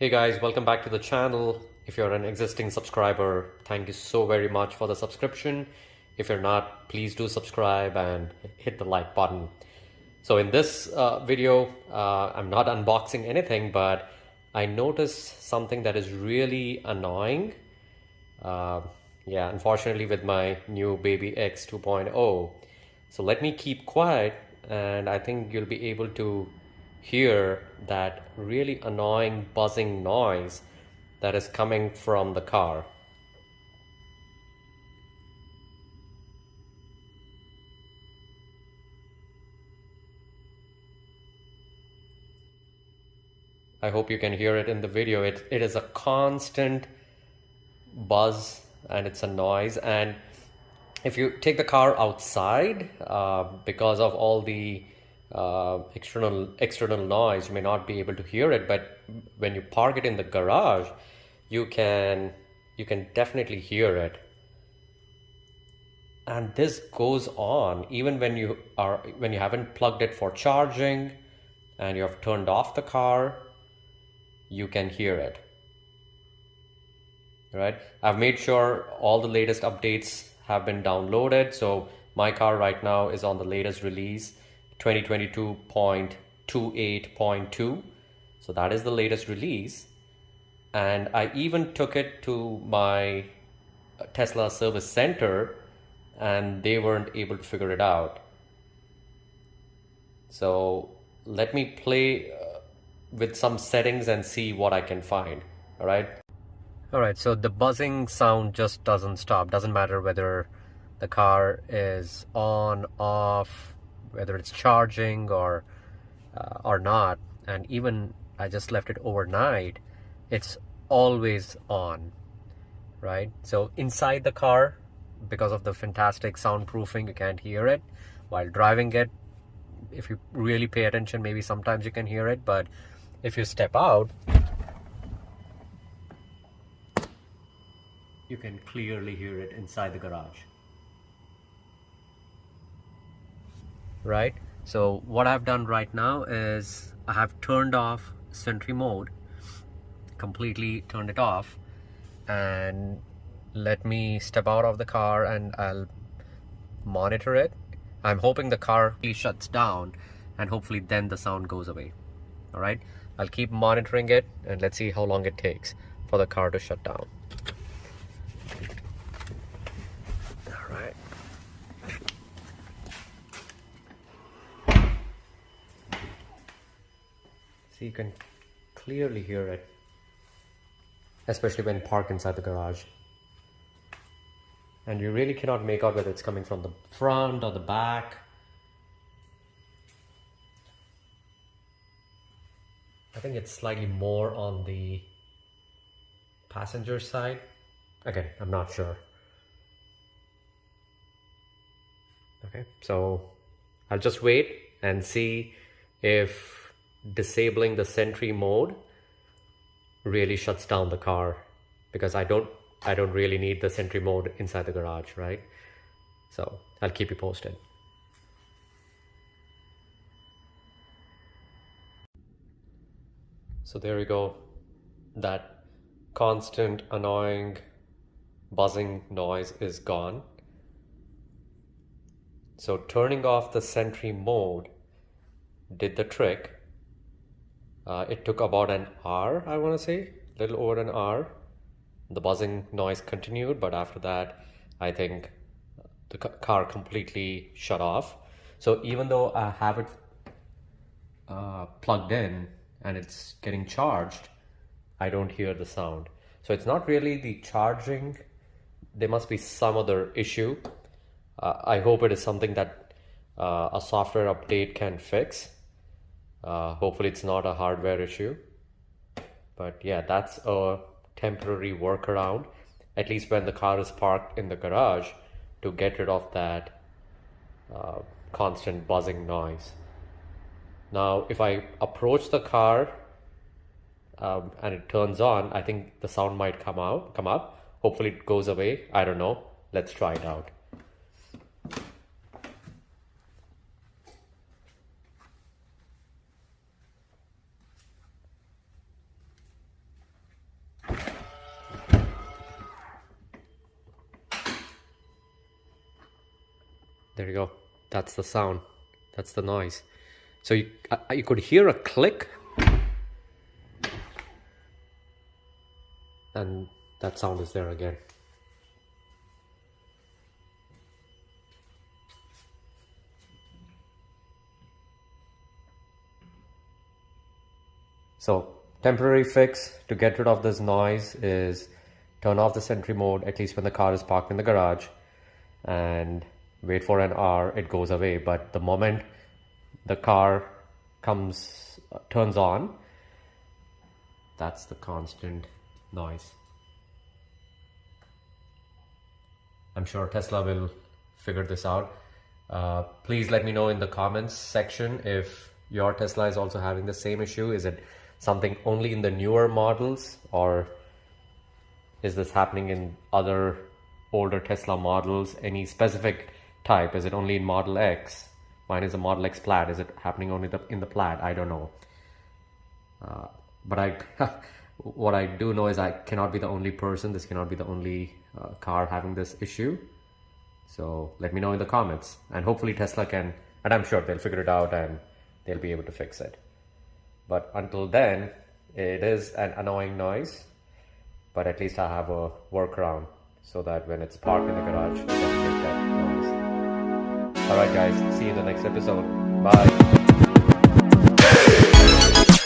Hey guys, welcome back to the channel. If you're an existing subscriber, thank you so very much for the subscription. If you're not, please do subscribe and hit the like button. So in this video, I'm not unboxing anything, but I noticed something that is really annoying. Yeah, unfortunately with my new baby X 2.0. So let me keep quiet and I think you'll be able to hear that really annoying buzzing noise that is coming from the car. I hope you can hear it in the video. It is a constant buzz and it's a noise, and if you take the car outside, because of all the external noise, you may not be able to hear it, but when you park it in the garage, you can definitely hear it. And this goes on even when you haven't plugged it for charging and you have turned off the car, you can hear it. Right? I've made sure all the latest updates have been downloaded. So my car right now is on the latest release, 2022.28.2. So that is the latest release. And I even took it to my Tesla service center and they weren't able to figure it out. So let me play with some settings and see what I can find. All right. So the buzzing sound just doesn't stop. Doesn't matter whether the car is on, off, whether it's charging or not. And even I just left it overnight, it's always on, right? So inside the car, because of the fantastic soundproofing, you can't hear it. While driving it, if you really pay attention, maybe sometimes you can hear it, but if you step out, you can clearly hear it inside the garage. Right? So what I've done right now is I have turned off Sentry mode, completely turned it off, and let me step out of the car and I'll monitor it. I'm hoping the car shuts down and hopefully then the sound goes away. All right, I'll keep monitoring it and let's see how long it takes for the car to shut down. All right. So you can clearly hear it, especially when parked inside the garage. And you really cannot make out whether it's coming from the front or the back. I think it's slightly more on the passenger side. Again, I'm not sure. Okay, so I'll just wait and see if disabling the Sentry mode really shuts down the car, because I don't really need the Sentry mode inside the garage, right? So I'll keep you posted. So there we go. That constant annoying buzzing noise is gone. So turning off the Sentry mode did the trick. It took about an hour, I want to say, a little over an hour. The buzzing noise continued, but after that, I think the car completely shut off. So even though I have it plugged in and it's getting charged, I don't hear the sound. So it's not really the charging. There must be some other issue. I hope it is something that a software update can fix. Hopefully it's not a hardware issue. But yeah, that's a temporary workaround, at least when the car is parked in the garage, to get rid of that constant buzzing noise. Now if I approach the car and it turns on, I think the sound might come up. Hopefully it goes away. I don't know. Let's try it out. There you go. That's the sound. That's the noise. So you could hear a click, and that sound is there again. So temporary fix to get rid of this noise is turn off the Sentry mode, at least when the car is parked in the garage, and wait for an hour, it goes away. But the moment the car turns on, that's the constant noise. I'm sure Tesla will figure this out. Please let me know in the comments section if your Tesla is also having the same issue. Is it something only in the newer models, or is this happening in other older Tesla models? Any specific type? Is it only in Model X? Mine is a Model X Plaid. Is it happening only in the Plaid? I don't know. But what I do know is I cannot be the only person. This cannot be the only car having this issue. So let me know in the comments, and hopefully Tesla can, and I'm sure they'll figure it out and they'll be able to fix it. But until then, it is an annoying noise, but at least I have a workaround so that when it's parked in the garage, it doesn't make that noise. Alright guys, see you in the next episode. Bye.